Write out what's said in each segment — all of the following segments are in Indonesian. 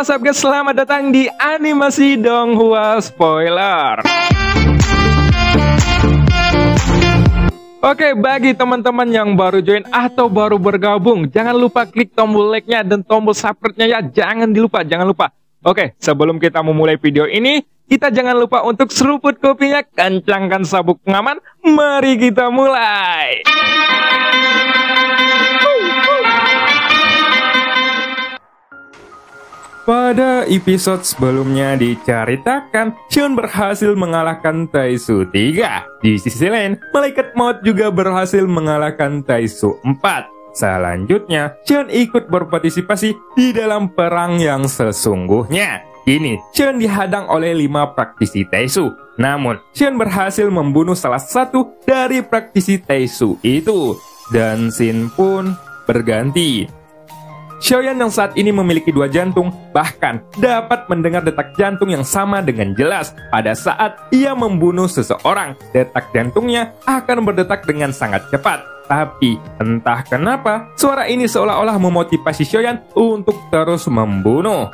Halo Sabgas, selamat datang di Animasi Donghua Spoiler. Oke, bagi teman-teman yang baru join atau baru bergabung, jangan lupa klik tombol like-nya dan tombol subscribe-nya ya. Jangan lupa. Oke, sebelum kita memulai video ini, kita jangan lupa untuk seruput kopinya, kencangkan sabuk pengaman. Mari kita mulai. Pada episode sebelumnya diceritakan, Xion berhasil mengalahkan Taisu 3. Di sisi lain, Malaikat Maut juga berhasil mengalahkan Taisu 4. Selanjutnya, Xion ikut berpartisipasi di dalam perang yang sesungguhnya. Kini, Xion dihadang oleh 5 praktisi Taisu. Namun, Xion berhasil membunuh salah satu dari praktisi Taisu itu. Dan Xin pun berganti. Xiaoyan yang saat ini memiliki 2 jantung, bahkan dapat mendengar detak jantung yang sama dengan jelas. Pada saat ia membunuh seseorang, detak jantungnya akan berdetak dengan sangat cepat. Tapi, entah kenapa, suara ini seolah-olah memotivasi Xiaoyan untuk terus membunuh.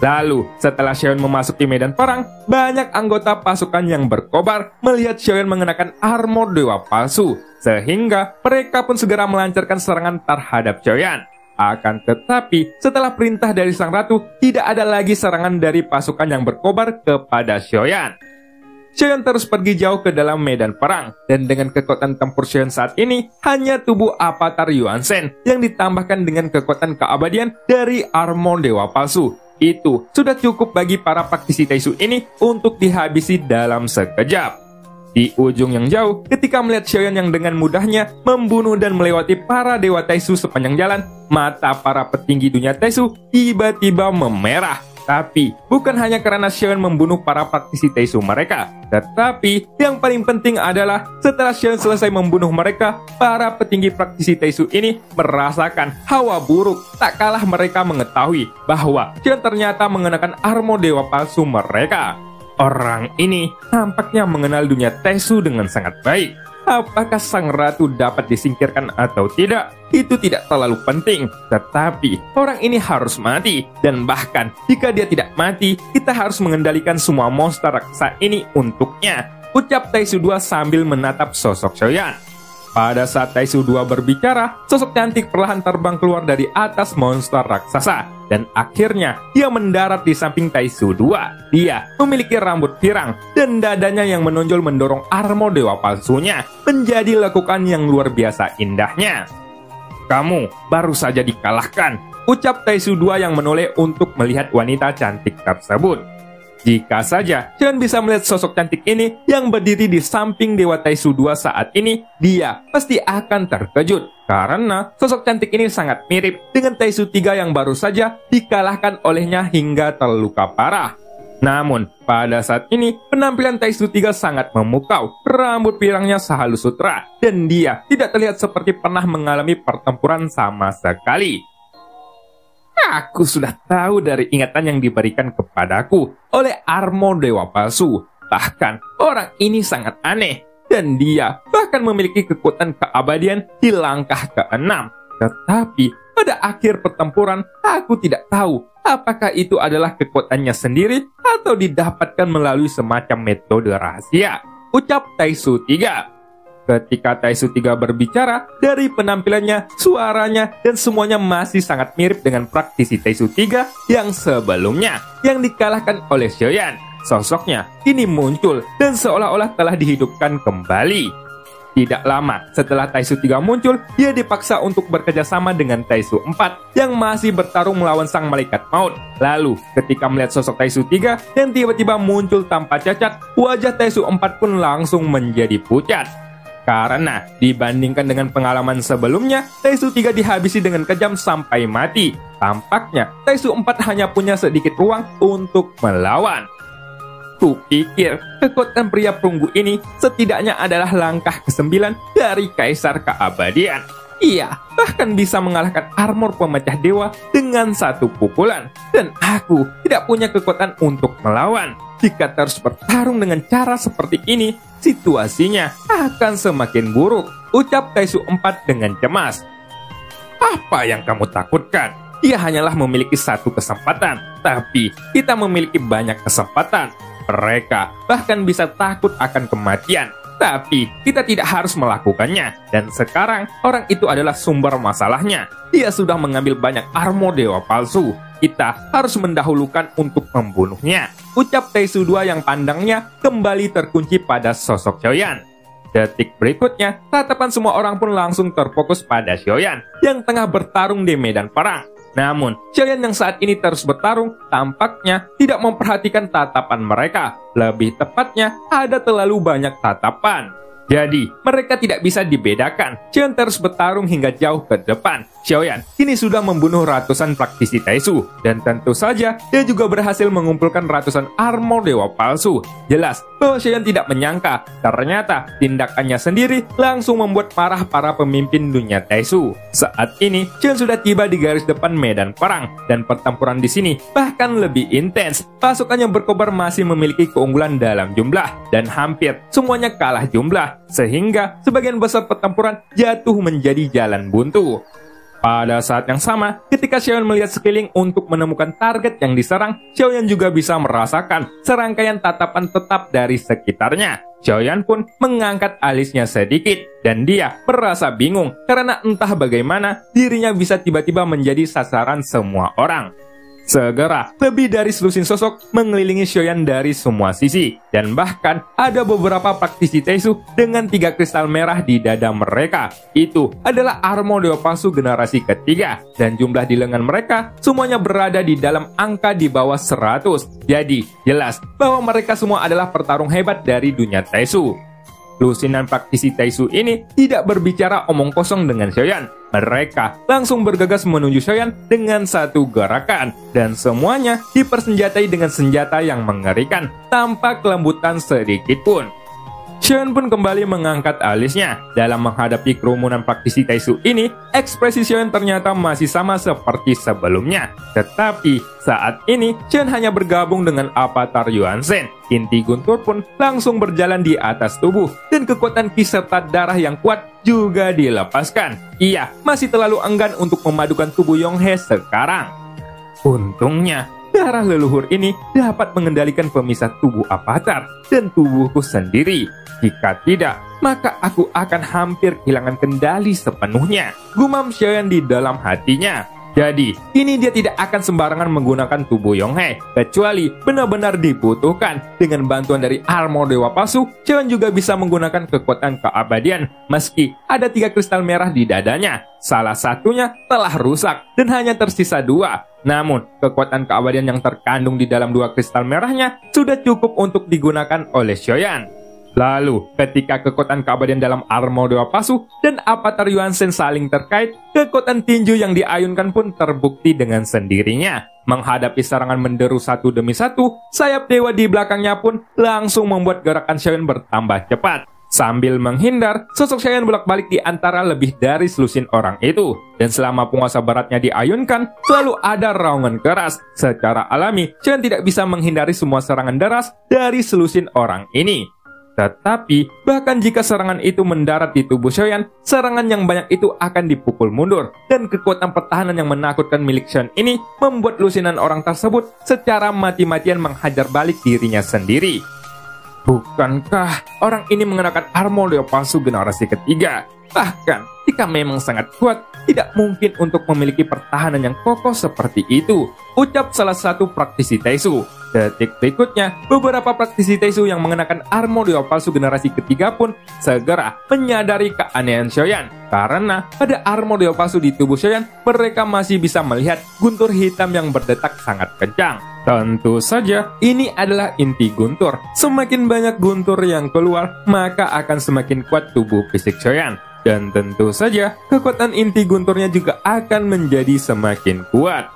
Lalu, setelah Xiaoyan memasuki medan perang, banyak anggota pasukan yang berkobar melihat Xiaoyan mengenakan armor dewa palsu, sehingga mereka pun segera melancarkan serangan terhadap Xiaoyan. Akan tetapi, setelah perintah dari sang ratu, tidak ada lagi serangan dari pasukan yang berkobar kepada Xiaoyan. Xiaoyan terus pergi jauh ke dalam medan perang, dan dengan kekuatan tempur Xiaoyan saat ini, hanya tubuh avatar Yuan Shen yang ditambahkan dengan kekuatan keabadian dari armor dewa palsu. Itu sudah cukup bagi para praktisi Taisu ini untuk dihabisi dalam sekejap. Di ujung yang jauh, ketika melihat Xiaoyan yang dengan mudahnya membunuh dan melewati para dewa Taisu sepanjang jalan, mata para petinggi dunia Taisu tiba-tiba memerah. Tapi, bukan hanya karena Xiaoyan membunuh para praktisi Taisu mereka, tetapi yang paling penting adalah setelah Xiaoyan selesai membunuh mereka, para petinggi praktisi Taisu ini merasakan hawa buruk. Tak kalah mereka mengetahui bahwa Xiaoyan ternyata mengenakan armor dewa palsu mereka. Orang ini nampaknya mengenal dunia Taisu dengan sangat baik. Apakah sang ratu dapat disingkirkan atau tidak? Itu tidak terlalu penting. Tetapi, orang ini harus mati. Dan bahkan, jika dia tidak mati, kita harus mengendalikan semua monster raksasa ini untuknya. Ucap Taisu 2 sambil menatap sosok Xiaoyan. Pada saat Taisu 2 berbicara, sosok cantik perlahan terbang keluar dari atas monster raksasa. Dan akhirnya, dia mendarat di samping Taisu 2. Dia memiliki rambut pirang, dan dadanya yang menonjol mendorong armor dewa palsunya menjadi lekukan yang luar biasa indahnya. Kamu baru saja dikalahkan, ucap Taisu 2 yang menoleh untuk melihat wanita cantik tersebut. Jika saja Xiaoyan bisa melihat sosok cantik ini yang berdiri di samping Dewa Taisu 2 saat ini, dia pasti akan terkejut. Karena sosok cantik ini sangat mirip dengan Taisu 3 yang baru saja dikalahkan olehnya hingga terluka parah. Namun, pada saat ini, penampilan Taisu 3 sangat memukau. Rambut pirangnya sehalus sutra, dan dia tidak terlihat seperti pernah mengalami pertempuran sama sekali. Aku sudah tahu dari ingatan yang diberikan kepadaku oleh armor dewa palsu. Bahkan, orang ini sangat aneh. Dan dia bahkan memiliki kekuatan keabadian di langkah ke-6. Tetapi, pada akhir pertempuran, aku tidak tahu apakah itu adalah kekuatannya sendiri atau didapatkan melalui semacam metode rahasia. Ucap Taisu 3. Ketika Taisu 3 berbicara, dari penampilannya, suaranya, dan semuanya masih sangat mirip dengan praktisi Taisu 3 yang sebelumnya, yang dikalahkan oleh Xiaoyan. Sosoknya kini muncul dan seolah-olah telah dihidupkan kembali. Tidak lama setelah Taisu 3 muncul, dia dipaksa untuk bekerjasama dengan Taisu 4 yang masih bertarung melawan sang malaikat maut. Lalu, ketika melihat sosok Taisu 3 yang tiba-tiba muncul tanpa cacat, wajah Taisu 4 pun langsung menjadi pucat. Karena dibandingkan dengan pengalaman sebelumnya, Taisu 3 dihabisi dengan kejam sampai mati. Tampaknya Taisu 4 hanya punya sedikit ruang untuk melawan. Kupikir kekuatan pria perunggu ini setidaknya adalah langkah ke-9 dari Kaisar Keabadian. Ia bahkan bisa mengalahkan armor pemecah dewa dengan satu pukulan. Dan aku tidak punya kekuatan untuk melawan. Jika terus bertarung dengan cara seperti ini, situasinya akan semakin buruk, ucap Taisu 4 dengan cemas. Apa yang kamu takutkan? dia hanyalah memiliki satu kesempatan, tapi kita memiliki banyak kesempatan. Mereka bahkan bisa takut akan kematian, tapi kita tidak harus melakukannya. Dan sekarang, orang itu adalah sumber masalahnya. Dia sudah mengambil banyak armor dewa palsu. Kita harus mendahulukan untuk membunuhnya. Ucap Taisu 2 yang pandangnya kembali terkunci pada sosok Xiaoyan. Detik berikutnya, tatapan semua orang pun langsung terfokus pada Xiaoyan yang tengah bertarung di medan perang. Namun, Xiaoyan yang saat ini terus bertarung tampaknya tidak memperhatikan tatapan mereka. Lebih tepatnya, ada terlalu banyak tatapan. Jadi, mereka tidak bisa dibedakan. Xiaoyan terus bertarung hingga jauh ke depan. Xiaoyan kini sudah membunuh ratusan praktisi Taisu. Dan tentu saja, dia juga berhasil mengumpulkan ratusan armor dewa palsu. Jelas bahwa Xiaoyan tidak menyangka, ternyata tindakannya sendiri langsung membuat marah para pemimpin dunia Taisu. Saat ini, Xiaoyan sudah tiba di garis depan medan perang. Dan pertempuran di sini bahkan lebih intens. Pasukan yang berkobar masih memiliki keunggulan dalam jumlah. Dan hampir semuanya kalah jumlah. Sehingga sebagian besar pertempuran jatuh menjadi jalan buntu. Pada saat yang sama, ketika Xiaoyan melihat sekeliling untuk menemukan target yang diserang, Xiaoyan juga bisa merasakan serangkaian tatapan tetap dari sekitarnya. Xiaoyan pun mengangkat alisnya sedikit, dan dia merasa bingung karena entah bagaimana dirinya bisa tiba-tiba menjadi sasaran semua orang. Segera, lebih dari selusin sosok mengelilingi Xiaoyan dari semua sisi. Dan bahkan, ada beberapa praktisi Taisu dengan 3 kristal merah di dada mereka. Itu adalah armor dewa palsu generasi ketiga. Dan jumlah di lengan mereka semuanya berada di dalam angka di bawah 100. Jadi, jelas bahwa mereka semua adalah pertarung hebat dari dunia Taisu. Lusinan praktisi Taisu ini tidak berbicara omong kosong dengan Xiaoyan. Mereka langsung bergegas menuju Xiaoyan dengan satu gerakan. Dan semuanya dipersenjatai dengan senjata yang mengerikan, tanpa kelembutan sedikit pun. Xiaoyan pun kembali mengangkat alisnya. Dalam menghadapi kerumunan praktisi Taisu ini, ekspresi Xiaoyan ternyata masih sama seperti sebelumnya. Tetapi saat ini, Xiaoyan hanya bergabung dengan avatar Yuan Shen. Inti guntur pun langsung berjalan di atas tubuh, dan kekuatan ki serta darah yang kuat juga dilepaskan. Ia masih terlalu enggan untuk memadukan tubuh Yonghe sekarang. Untungnya, darah leluhur ini dapat mengendalikan pemisah tubuh avatar dan tubuhku sendiri. Jika tidak, maka aku akan hampir kehilangan kendali sepenuhnya, gumam Xiaoyan di dalam hatinya. Jadi, kini dia tidak akan sembarangan menggunakan tubuh Yonghe, kecuali benar-benar dibutuhkan. Dengan bantuan dari armor dewa palsu, Xiaoyan juga bisa menggunakan kekuatan keabadian, meski ada 3 kristal merah di dadanya. Salah satunya telah rusak, dan hanya tersisa 2. Namun, kekuatan keabadian yang terkandung di dalam 2 kristal merahnya sudah cukup untuk digunakan oleh Xiaoyan. Lalu, ketika kekuatan keabadian dalam armor dewa palsu dan avatar Yuan Shen saling terkait, kekuatan tinju yang diayunkan pun terbukti dengan sendirinya. Menghadapi serangan menderu satu demi satu, sayap dewa di belakangnya pun langsung membuat gerakan Xiaoyan bertambah cepat. Sambil menghindar, sosok Xiaoyan bolak-balik di antara lebih dari selusin orang itu. Dan selama penguasa baratnya diayunkan, selalu ada raungan keras. Secara alami, Xiaoyan tidak bisa menghindari semua serangan deras dari selusin orang ini. Tetapi, bahkan jika serangan itu mendarat di tubuh Xiaoyan, serangan yang banyak itu akan dipukul mundur. Dan kekuatan pertahanan yang menakutkan milik Xiaoyan ini membuat lusinan orang tersebut secara mati-matian menghajar balik dirinya sendiri. Bukankah orang ini mengenakan armor dewa palsu generasi ketiga? Bahkan, jika memang sangat kuat, tidak mungkin untuk memiliki pertahanan yang kokoh seperti itu, ucap salah satu praktisi Taisu. Detik berikutnya, beberapa praktisi Taisu yang mengenakan armor dewa palsu generasi ketiga pun segera menyadari keanehan Xiaoyan. Karena pada armor dewa palsu di tubuh Xiaoyan, mereka masih bisa melihat guntur hitam yang berdetak sangat kencang. Tentu saja, ini adalah inti guntur. Semakin banyak guntur yang keluar, maka akan semakin kuat tubuh fisik Xiaoyan. Dan tentu saja, kekuatan inti gunturnya juga akan menjadi semakin kuat.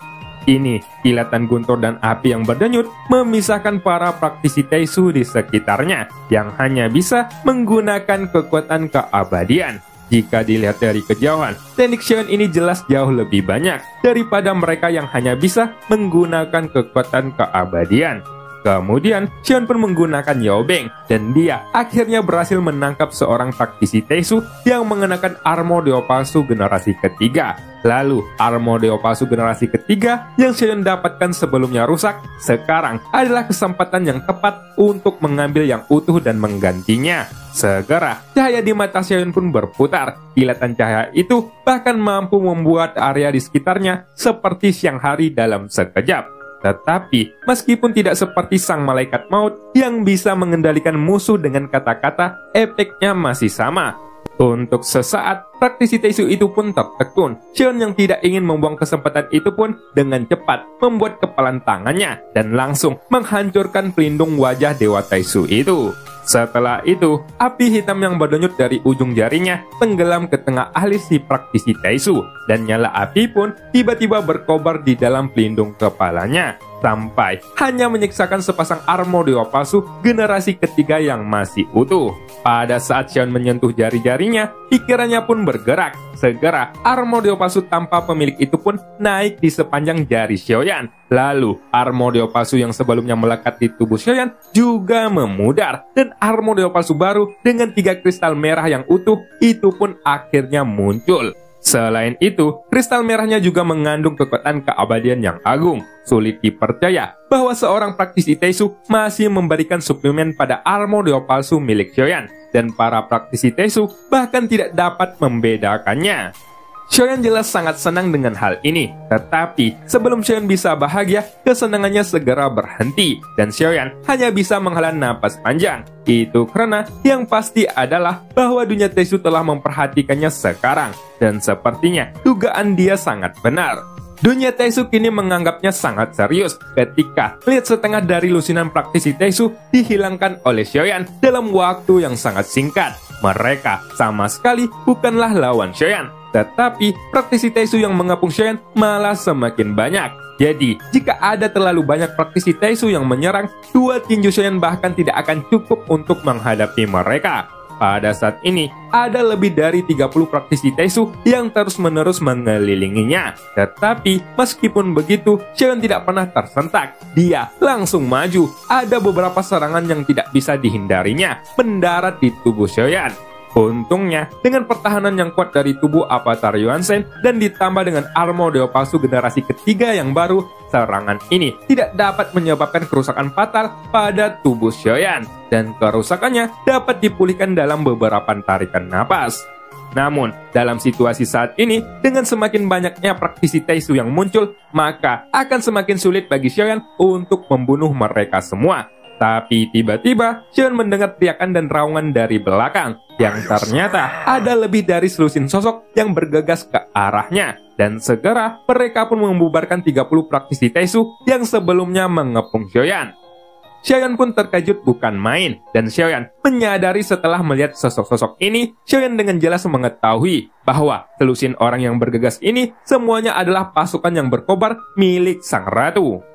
Ini, kilatan guntur dan api yang berdenyut memisahkan para praktisi Taisu di sekitarnya yang hanya bisa menggunakan kekuatan keabadian. Jika dilihat dari kejauhan, teknik Xiaoyan ini jelas jauh lebih banyak daripada mereka yang hanya bisa menggunakan kekuatan keabadian. Kemudian, Xion pun menggunakan Yaobeng, dan dia akhirnya berhasil menangkap seorang praktisi Taisu yang mengenakan armor Dewa Palsu generasi ketiga. Lalu, armor Dewa Palsu generasi ketiga yang Xion dapatkan sebelumnya rusak, sekarang adalah kesempatan yang tepat untuk mengambil yang utuh dan menggantinya. Segera, cahaya di mata Xion pun berputar. Kilatan cahaya itu bahkan mampu membuat area di sekitarnya seperti siang hari dalam sekejap. Tetapi, meskipun tidak seperti sang malaikat maut yang bisa mengendalikan musuh dengan kata-kata, efeknya masih sama. Untuk sesaat, praktisi Taisu itu pun tertekun. Xion yang tidak ingin membuang kesempatan itu pun dengan cepat membuat kepalan tangannya dan langsung menghancurkan pelindung wajah Dewa Taisu itu. Setelah itu, api hitam yang berdenyut dari ujung jarinya tenggelam ke tengah alis si praktisi Taisu, dan nyala api pun tiba-tiba berkobar di dalam pelindung kepalanya, sampai hanya menyiksakan sepasang armor Dewa Palsu generasi ketiga yang masih utuh. Pada saat Xion menyentuh jari-jarinya, pikirannya pun bergerak. Segera, armor Dewa Palsu tanpa pemilik itu pun naik di sepanjang jari Xiaoyan. Lalu, armor Dewa Palsu yang sebelumnya melekat di tubuh Xiaoyan juga memudar, dan armor Dewa Palsu baru dengan 3 kristal merah yang utuh itu pun akhirnya muncul. Selain itu, kristal merahnya juga mengandung kekuatan keabadian yang agung. Sulit dipercaya bahwa seorang praktisi Taisu masih memberikan suplemen pada armor Dewa Palsu milik Xiaoyan, dan para praktisi Taisu bahkan tidak dapat membedakannya. Xiaoyan jelas sangat senang dengan hal ini, tetapi sebelum Xiaoyan bisa bahagia, kesenangannya segera berhenti, dan Xiaoyan hanya bisa menghela napas panjang. Itu karena yang pasti adalah bahwa dunia Taisu telah memperhatikannya sekarang, dan sepertinya dugaan dia sangat benar. Dunia Taisu kini menganggapnya sangat serius ketika melihat setengah dari lusinan praktisi Taisu dihilangkan oleh Xiaoyan dalam waktu yang sangat singkat. Mereka sama sekali bukanlah lawan Xiaoyan, tetapi praktisi Taisu yang mengepung Xiaoyan malah semakin banyak. Jadi, jika ada terlalu banyak praktisi Taisu yang menyerang, 2 tinju Xiaoyan bahkan tidak akan cukup untuk menghadapi mereka. Pada saat ini, ada lebih dari 30 praktisi Taisu yang terus-menerus mengelilinginya. Tetapi, meskipun begitu, Xiaoyan tidak pernah tersentak. Dia langsung maju. Ada beberapa serangan yang tidak bisa dihindarinya mendarat di tubuh Xiaoyan. Untungnya, dengan pertahanan yang kuat dari tubuh Avatar Yuan Shen dan ditambah dengan armor Dewa Palsu generasi ketiga yang baru, serangan ini tidak dapat menyebabkan kerusakan fatal pada tubuh Xiaoyan, dan kerusakannya dapat dipulihkan dalam beberapa tarikan napas. Namun, dalam situasi saat ini, dengan semakin banyaknya praktisi Taisu yang muncul, maka akan semakin sulit bagi Xiaoyan untuk membunuh mereka semua. Tapi tiba-tiba, Xiaoyan mendengar teriakan dan raungan dari belakang, yang ternyata ada lebih dari selusin sosok yang bergegas ke arahnya. Dan segera, mereka pun membubarkan 30 praktisi Taisu yang sebelumnya mengepung Xiaoyan. Xiaoyan pun terkejut bukan main, dan Xiaoyan menyadari setelah melihat sosok-sosok ini, Xiaoyan dengan jelas mengetahui bahwa selusin orang yang bergegas ini semuanya adalah pasukan yang berkobar milik sang ratu.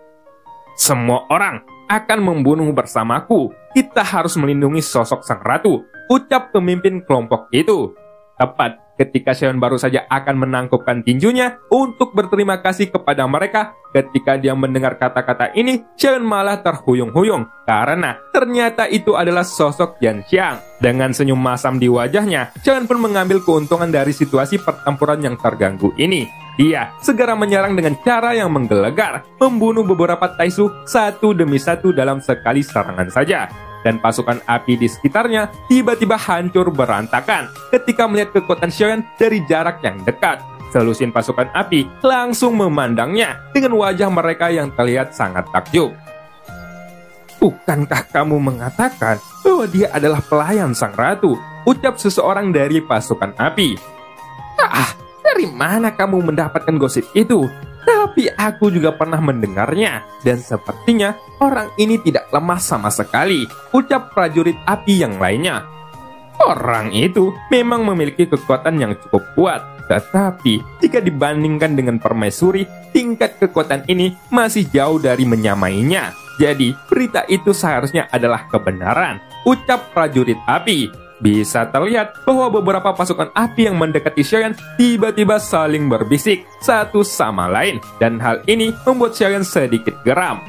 Semua orang akan membunuh bersamaku. Kita harus melindungi sosok sang ratu, ucap pemimpin kelompok itu. Tepat ketika Xiaoyan baru saja akan menangkupkan tinjunya untuk berterima kasih kepada mereka, ketika dia mendengar kata-kata ini, Xiaoyan malah terhuyung-huyung karena ternyata itu adalah sosok Yan Xiang. Dengan senyum masam di wajahnya, Xiaoyan pun mengambil keuntungan dari situasi pertempuran yang terganggu ini. Dia segera menyerang dengan cara yang menggelegar, membunuh beberapa Taisu satu demi satu dalam sekali serangan saja. Dan pasukan api di sekitarnya tiba-tiba hancur berantakan ketika melihat kekuatan Xiaoyan dari jarak yang dekat. Selusin pasukan api langsung memandangnya dengan wajah mereka yang terlihat sangat takjub. Bukankah kamu mengatakan bahwa dia adalah pelayan sang ratu? Ucap seseorang dari pasukan api. Dari mana kamu mendapatkan gosip itu? Tapi aku juga pernah mendengarnya, dan sepertinya orang ini tidak lemah sama sekali, ucap prajurit api yang lainnya. Orang itu memang memiliki kekuatan yang cukup kuat, tetapi jika dibandingkan dengan permaisuri, tingkat kekuatan ini masih jauh dari menyamainya. Jadi, berita itu seharusnya adalah kebenaran, ucap prajurit api. Bisa terlihat bahwa beberapa pasukan api yang mendekati Xiaoyan tiba-tiba saling berbisik satu sama lain, dan hal ini membuat Xiaoyan sedikit geram.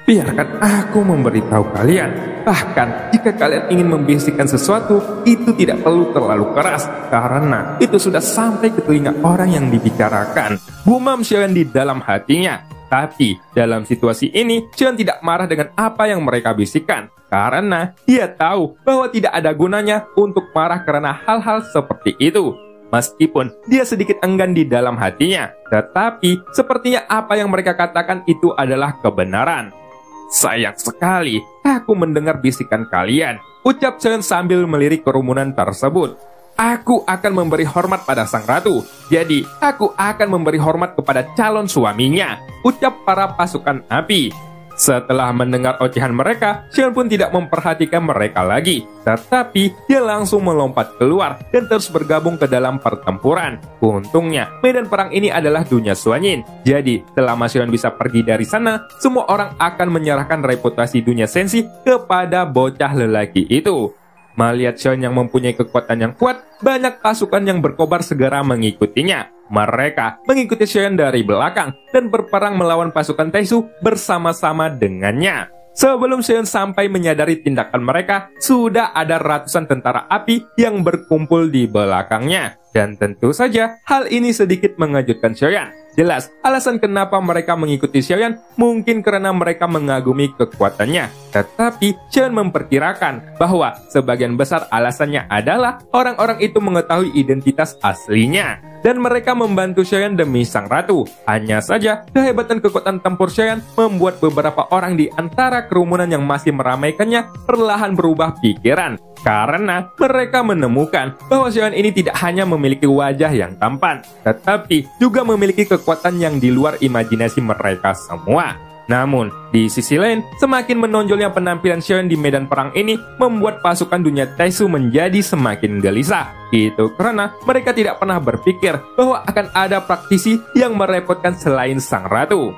Biarkan aku memberitahu kalian. Bahkan jika kalian ingin membisikkan sesuatu, itu tidak perlu terlalu keras, karena itu sudah sampai ke telinga orang yang dibicarakan. Gumam Xiaoyan di dalam hatinya. Tapi dalam situasi ini, Xiaoyan tidak marah dengan apa yang mereka bisikkan, karena dia tahu bahwa tidak ada gunanya untuk marah karena hal-hal seperti itu. Meskipun dia sedikit enggan di dalam hatinya, tetapi sepertinya apa yang mereka katakan itu adalah kebenaran. Sayang sekali, aku mendengar bisikan kalian, ucap Xiaoyan sambil melirik kerumunan tersebut. Aku akan memberi hormat pada sang ratu, jadi aku akan memberi hormat kepada calon suaminya, ucap para pasukan api. Setelah mendengar ocehan mereka, Xiaoyan pun tidak memperhatikan mereka lagi, tetapi dia langsung melompat keluar dan terus bergabung ke dalam pertempuran. Untungnya, medan perang ini adalah dunia Suanyin, jadi selama Xiaoyan bisa pergi dari sana, semua orang akan menyerahkan reputasi dunia Sensi kepada bocah lelaki itu. Melihat Xiaoyan yang mempunyai kekuatan yang kuat, banyak pasukan yang berkobar segera mengikutinya. Mereka mengikuti Xiaoyan dari belakang dan berperang melawan pasukan Taisu bersama-sama dengannya. Sebelum Xiaoyan sampai menyadari tindakan mereka, sudah ada ratusan tentara api yang berkumpul di belakangnya. Dan tentu saja, hal ini sedikit mengejutkan Xiaoyan. Jelas, alasan kenapa mereka mengikuti Xiaoyan mungkin karena mereka mengagumi kekuatannya. Tetapi, Xiaoyan memperkirakan bahwa sebagian besar alasannya adalah orang-orang itu mengetahui identitas aslinya. Dan mereka membantu Xiaoyan demi sang ratu. Hanya saja, kehebatan kekuatan tempur Xiaoyan membuat beberapa orang di antara kerumunan yang masih meramaikannya perlahan berubah pikiran. Karena mereka menemukan bahwa Xiaoyan ini tidak hanya memiliki wajah yang tampan, tetapi juga memiliki kekuatan yang di luar imajinasi mereka semua. Namun, di sisi lain, semakin menonjolnya penampilan Xiaoyan di medan perang ini membuat pasukan dunia Taisu menjadi semakin gelisah. Itu karena mereka tidak pernah berpikir bahwa akan ada praktisi yang merepotkan selain sang ratu.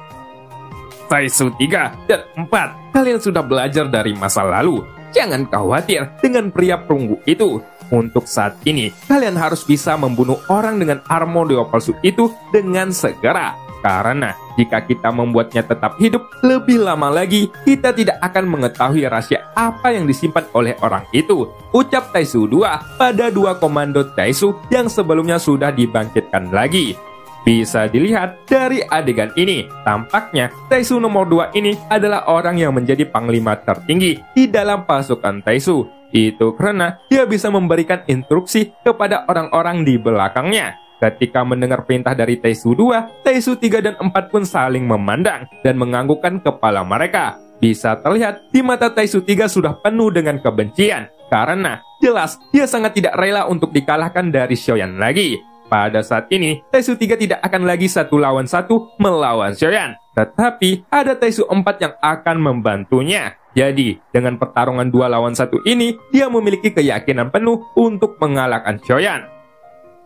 Taisu 3 dan 4, kalian sudah belajar dari masa lalu. Jangan khawatir dengan pria perunggu itu. Untuk saat ini, kalian harus bisa membunuh orang dengan armor dewa palsu itu dengan segera. Karena jika kita membuatnya tetap hidup lebih lama lagi, kita tidak akan mengetahui rahasia apa yang disimpan oleh orang itu, ucap Taisu 2 pada 2 komando Taisu yang sebelumnya sudah dibangkitkan lagi. Bisa dilihat dari adegan ini, tampaknya Taisu nomor 2 ini adalah orang yang menjadi panglima tertinggi di dalam pasukan Taisu. Itu karena dia bisa memberikan instruksi kepada orang-orang di belakangnya. Ketika mendengar perintah dari Taisu 2, Taisu 3 dan 4 pun saling memandang dan menganggukkan kepala mereka. Bisa terlihat di mata Taisu 3 sudah penuh dengan kebencian, karena jelas dia sangat tidak rela untuk dikalahkan dari Xiaoyan lagi. Pada saat ini, Taisu 3 tidak akan lagi 1 lawan 1 melawan Xiaoyan, tetapi ada Taisu 4 yang akan membantunya. Jadi, dengan pertarungan 2 lawan 1 ini, dia memiliki keyakinan penuh untuk mengalahkan Xiaoyan.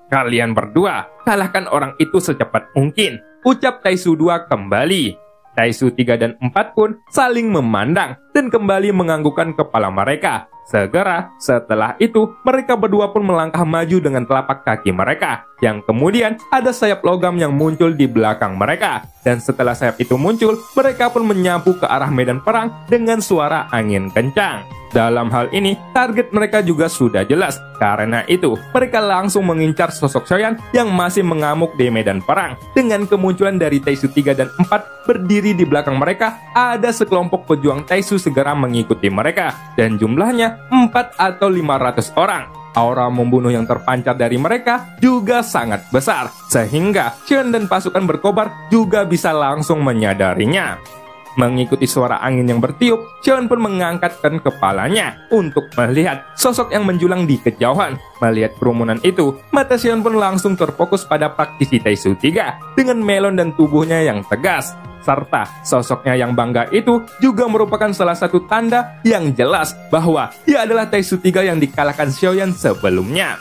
Kalian berdua, kalahkan orang itu secepat mungkin, ucap Taisu 2 kembali. Taisu 3 dan 4 pun saling memandang dan kembali menganggukkan kepala mereka. Segera setelah itu, mereka berdua pun melangkah maju dengan telapak kaki mereka, yang kemudian ada sayap logam yang muncul di belakang mereka. Dan setelah sayap itu muncul, mereka pun menyapu ke arah medan perang dengan suara angin kencang. Dalam hal ini, target mereka juga sudah jelas. Karena itu, mereka langsung mengincar sosok Xiaoyan yang masih mengamuk di medan perang. Dengan kemunculan dari Taisu 3 dan 4 berdiri di belakang mereka, ada sekelompok pejuang Taisu segera mengikuti mereka. Dan jumlahnya 4 atau 500 orang. Aura membunuh yang terpancar dari mereka juga sangat besar, sehingga Xiaoyan dan pasukan berkobar juga bisa langsung menyadarinya. Mengikuti suara angin yang bertiup, Xiaoyan pun mengangkatkan kepalanya untuk melihat sosok yang menjulang di kejauhan. Melihat kerumunan itu, mata Xiaoyan pun langsung terfokus pada praktisi Taisu 3 dengan melon dan tubuhnya yang tegas. Serta sosoknya yang bangga itu juga merupakan salah satu tanda yang jelas bahwa dia adalah Taisu 3 yang dikalahkan Xiaoyan sebelumnya.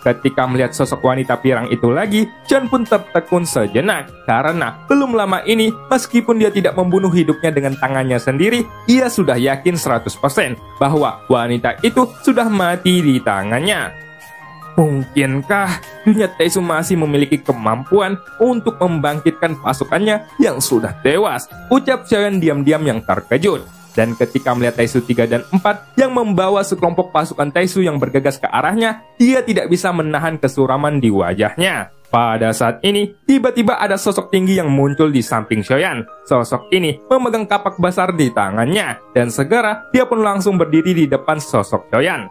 Ketika melihat sosok wanita pirang itu lagi, Xiaoyan pun tertekun sejenak. Karena belum lama ini, meskipun dia tidak membunuh hidupnya dengan tangannya sendiri, ia sudah yakin 100% bahwa wanita itu sudah mati di tangannya. Mungkinkah dunia Taisu masih memiliki kemampuan untuk membangkitkan pasukannya yang sudah tewas? Ucap Xiaoyan diam-diam yang terkejut. Dan ketika melihat Taisu 3 dan 4 yang membawa sekelompok pasukan Taisu yang bergegas ke arahnya, dia tidak bisa menahan kesuraman di wajahnya. Pada saat ini, tiba-tiba ada sosok tinggi yang muncul di samping Xiaoyan. Sosok ini memegang kapak besar di tangannya, dan segera dia pun langsung berdiri di depan sosok Xiaoyan.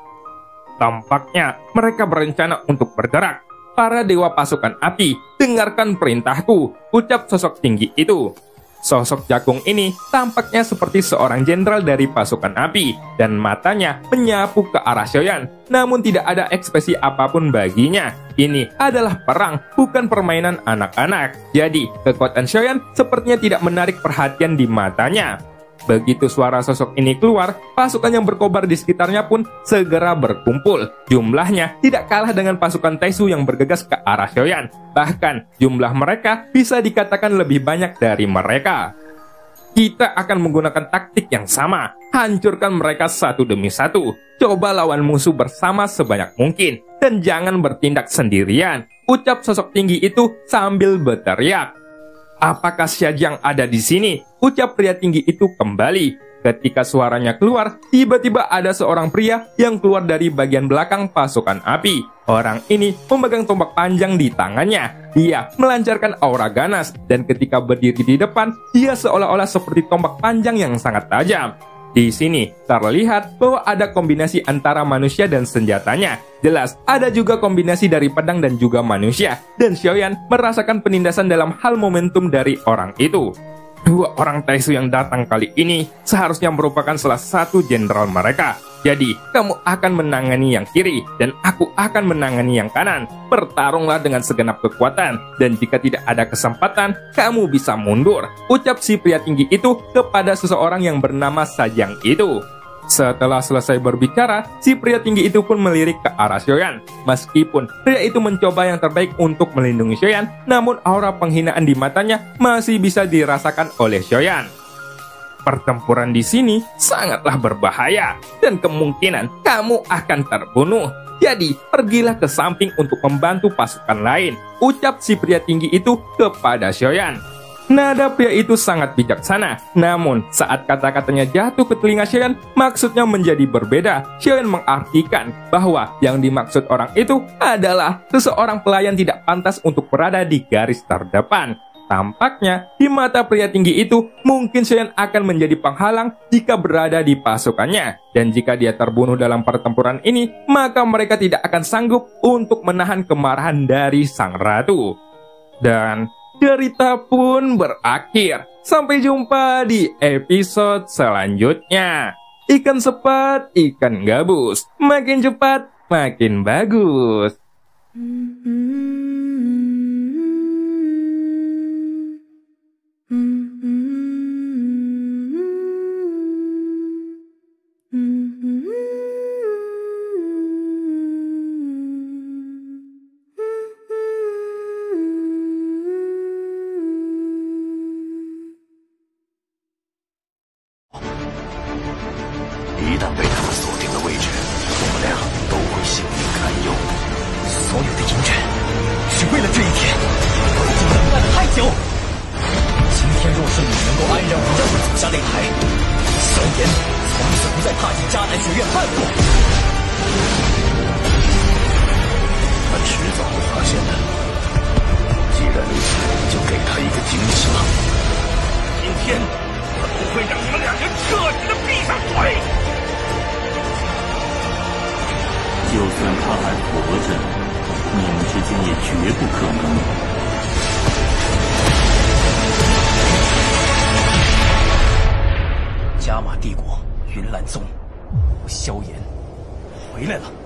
Tampaknya mereka berencana untuk bergerak. Para dewa pasukan api, dengarkan perintahku, ucap sosok tinggi itu. Sosok jagung ini tampaknya seperti seorang jenderal dari pasukan api, dan matanya menyapu ke arah Xiaoyan, namun tidak ada ekspresi apapun baginya. Ini adalah perang, bukan permainan anak-anak. Jadi, kekuatan Xiaoyan sepertinya tidak menarik perhatian di matanya. Begitu suara sosok ini keluar, pasukan yang berkobar di sekitarnya pun segera berkumpul. Jumlahnya tidak kalah dengan pasukan Taisu yang bergegas ke arah Xiaoyan. Bahkan, jumlah mereka bisa dikatakan lebih banyak dari mereka. Kita akan menggunakan taktik yang sama, hancurkan mereka satu demi satu. Coba lawan musuh bersama sebanyak mungkin, dan jangan bertindak sendirian, ucap sosok tinggi itu sambil berteriak. Apakah Xiajiang ada di sini? Ucap pria tinggi itu kembali. Ketika suaranya keluar, tiba-tiba ada seorang pria yang keluar dari bagian belakang pasukan api. Orang ini memegang tombak panjang di tangannya. Dia melancarkan aura ganas, dan ketika berdiri di depan, dia seolah-olah seperti tombak panjang yang sangat tajam. Di sini terlihat bahwa ada kombinasi antara manusia dan senjatanya. Jelas, ada juga kombinasi dari pedang dan juga manusia. Dan Xiaoyan merasakan penindasan dalam hal momentum dari orang itu. Dua orang Taisu yang datang kali ini seharusnya merupakan salah satu jenderal mereka. Jadi, kamu akan menangani yang kiri, dan aku akan menangani yang kanan. Bertarunglah dengan segenap kekuatan, dan jika tidak ada kesempatan, kamu bisa mundur, ucap si pria tinggi itu kepada seseorang yang bernama Xiajiang itu. Setelah selesai berbicara, si pria tinggi itu pun melirik ke arah Xiaoyan. Meskipun pria itu mencoba yang terbaik untuk melindungi Xiaoyan, namun aura penghinaan di matanya masih bisa dirasakan oleh Xiaoyan. Pertempuran di sini sangatlah berbahaya, dan kemungkinan kamu akan terbunuh. Jadi, pergilah ke samping untuk membantu pasukan lain, ucap si pria tinggi itu kepada Xiaoyan. Nada pria itu sangat bijaksana, namun saat kata-katanya jatuh ke telinga Xiaoyan, maksudnya menjadi berbeda. Xiaoyan mengartikan bahwa yang dimaksud orang itu adalah seseorang pelayan tidak pantas untuk berada di garis terdepan. Tampaknya, di mata pria tinggi itu, mungkin Xiaoyan akan menjadi penghalang jika berada di pasukannya. Dan jika dia terbunuh dalam pertempuran ini, maka mereka tidak akan sanggup untuk menahan kemarahan dari sang ratu. Dan cerita pun berakhir. Sampai jumpa di episode selanjutnya. Ikan sepat, ikan gabus. Makin cepat, makin bagus.加玛帝国云岚宗，我萧炎回来了。